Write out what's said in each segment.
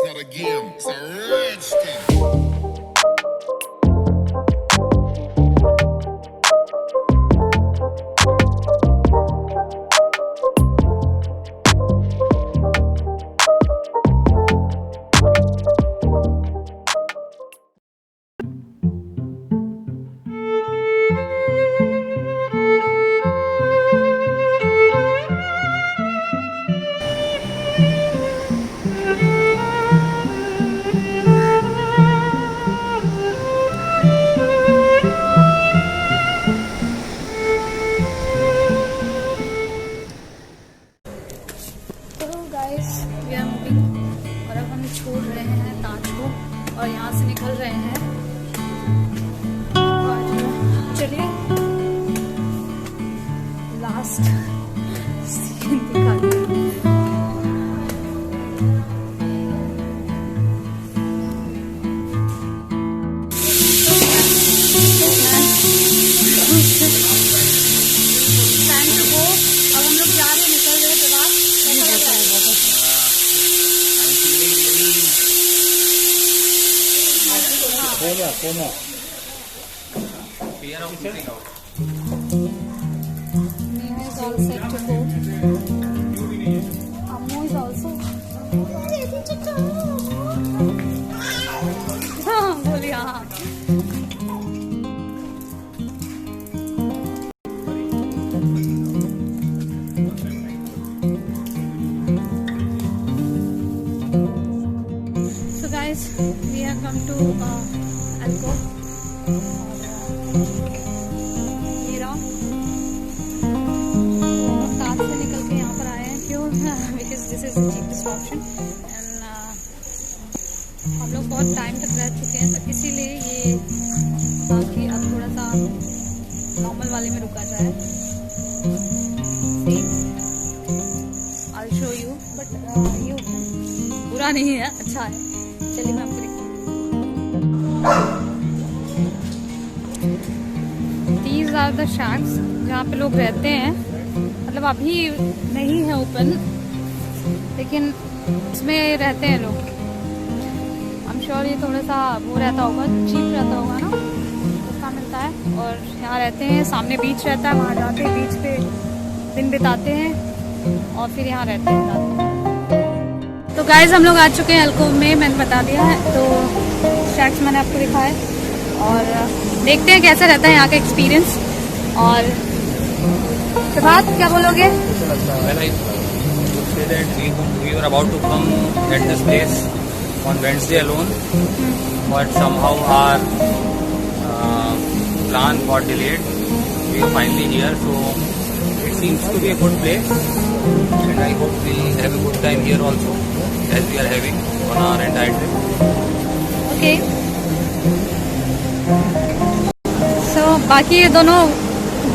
not a game, it's a rich thing. और अब हम छोड़ रहे हैं ताज को और यहाँ से निकल रहे हैं और चलिए लास्ट सीन दिखाते हैं। Time to go. अब हम लोग जा रहे हैं, निकल रहे हैं। प्रभात कैसा लग रहा है? Fear of missing out. Nina is all set to go. Ammo is also. बोलिए हाँ। So guys, we have come to Alco. ये रहा। तो ताज से निकल के यहाँ पर आए हैं। क्यों? Because this is the cheapest option and हम लोग बहुत टाइम तक रह चुके हैं, तो इसीलिए ये बाकी अब थोड़ा सा नॉर्मल वाले में रुका जाए। I'll show you, but ये बुरा नहीं है, अच्छा है। चलिए मैं आपको दिखाऊँ। These are the shacks जहाँ पे लोग रहते हैं। मतलब अभी नहीं है ओपन, लेकिन इसमें रहते हैं लोग। I'm sure ये थोड़ा सा वो रहता होगा, चीप रहता होगा ना, उसका मिलता है। और यहाँ रहते हैं, सामने बीच रहता है, वहाँ जाते हैं, बीच पे दिन बिताते हैं और फिर यहाँ रहते हैं रात में। तो गाइज हम लोग आ चुके हैं अल्कोव में, मैंने बता दिया है। तो शैक्स मैंने आपको दिखाया और देखते हैं कैसा रहता है यहाँ का एक्सपीरियंस। और प्रभात क्या बोलोगे? Well, I would say that we were about to come at this place on Wednesday alone, but somehow our plan got delayed. We are finally here, so it seems to be a good place, and I hope we'll have a good time here also, as we are having on our entire trip. Okay. So बाकी ये दोनों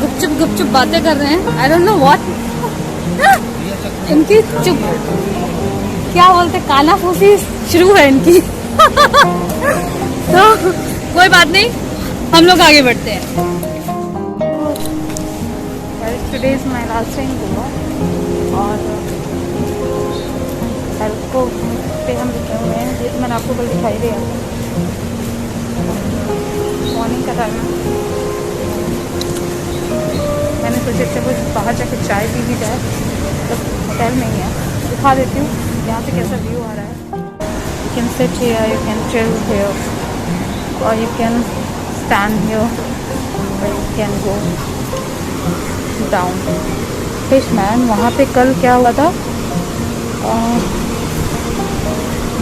गुपचुप बातें कर रहे हैं। I don't know what. इनकी चुप क्या बोलते, काना फूसी शुरू है इनकी। तो कोई बात नहीं, हम लोग आगे बढ़ते हैं। Today is my last time Goa और एल्को पे हम रुके हुए हैं। ये मैंने आपको कल दिखाई दिया। मॉर्निंग का टाइम है। मैंने सोचा जब बाहर जाकर चाय पी भी जाए, तो होटल नहीं है। दिखा देती हूँ यहाँ से कैसा व्यू आ रहा है। You can sit here, you can chill here और यू कैन स्टैंड हियर और यू कैन गो डाउन। फिशमैन वहाँ पे कल क्या हुआ था,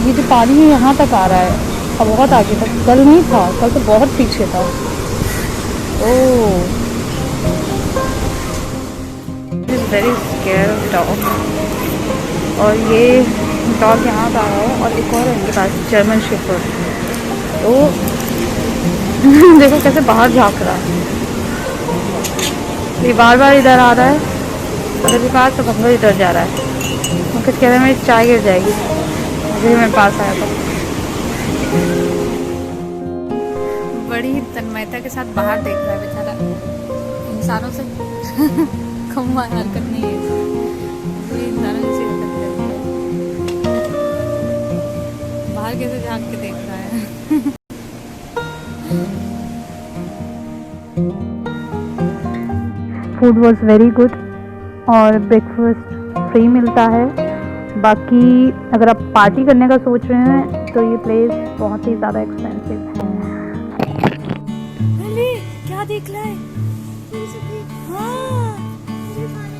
ये जो पानी है यहाँ तक आ रहा है, अब बहुत आगे तक। कल नहीं था, कल तो बहुत पीछे था। ओह, वेरी स्केयर डॉग। और ये डॉग यहाँ का है और एक और है इनके पास, जर्मन शेफर्ड। तो देखो कैसे बाहर झाँक रहा है। ये बार बार इधर आ रहा है और अभी पास तो बंदा इधर जा रहा है। मैं कुछ कह रहा है मेरी चाय गिर जाएगी। अभी मेरे पास आया था। बड़ी तन्मयता के साथ बाहर देख रहा है बेचारा। इंसानों से कम हरकत नहीं है, इंसानों से हरकत करती है। फूड वॉज वेरी गुड और ब्रेकफास्ट फ्री मिलता है। बाकी अगर आप पार्टी करने का सोच रहे हैं तो ये प्लेस बहुत ही ज़्यादा एक्सपेंसिव है। क्या देख रहा है? हाँ, मुझे खाने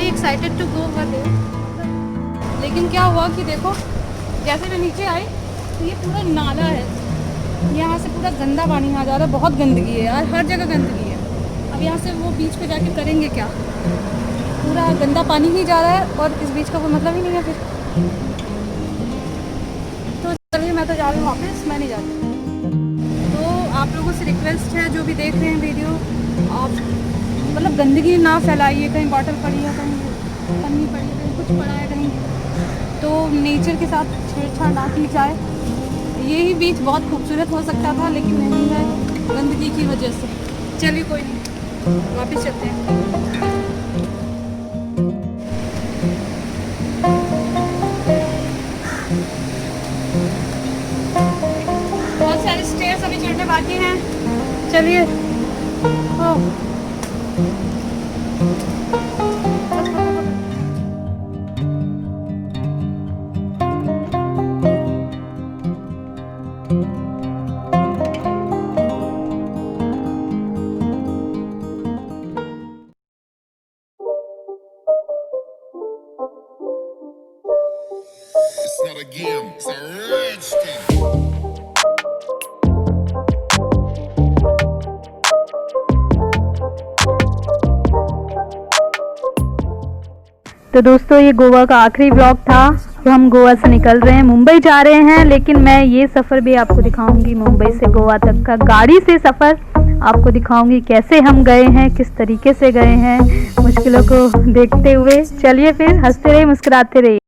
excited to go over there. लेकिन क्या हुआ कि देखो जैसे मैं नीचे आई तो ये पूरा नाला है, यहाँ से पूरा गंदा पानी आ जा रहा है, बहुत गंदगी है यार, हर जगह गंदगी है। अब यहाँ से वो बीच पे जाके करेंगे क्या, पूरा गंदा पानी ही जा रहा है और इस बीच का कोई मतलब ही नहीं है फिर। तो चलिए मैं तो जा रही हूँ वापस, मैं नहीं जाती। तो आप लोगों से रिक्वेस्ट है जो भी देख रहे हैं वीडियो, आप मतलब गंदगी ना फैलाइए, कहीं बॉटल पड़ी है, कहीं पन्नी पड़ी है, कहीं कुछ पड़ा है कहीं, तो नेचर के साथ छेड़छाड़ ना की जाए। यही बीच बहुत खूबसूरत हो सकता था लेकिन नहीं है गंदगी की वजह से। चलिए कोई नहीं, वापस चलते हैं। बहुत सारे स्टेयर्स अभी चढ़ने बाकी हैं, चलिए। It's not a game, it's a rich thing. तो दोस्तों ये गोवा का आखिरी व्लॉग था। तो हम गोवा से निकल रहे हैं, मुंबई जा रहे हैं, लेकिन मैं ये सफ़र भी आपको दिखाऊंगी, मुंबई से गोवा तक का गाड़ी से सफ़र आपको दिखाऊंगी, कैसे हम गए हैं, किस तरीके से गए हैं, मुश्किलों को देखते हुए। चलिए फिर हंसते रहिए, मुस्कुराते रहिए।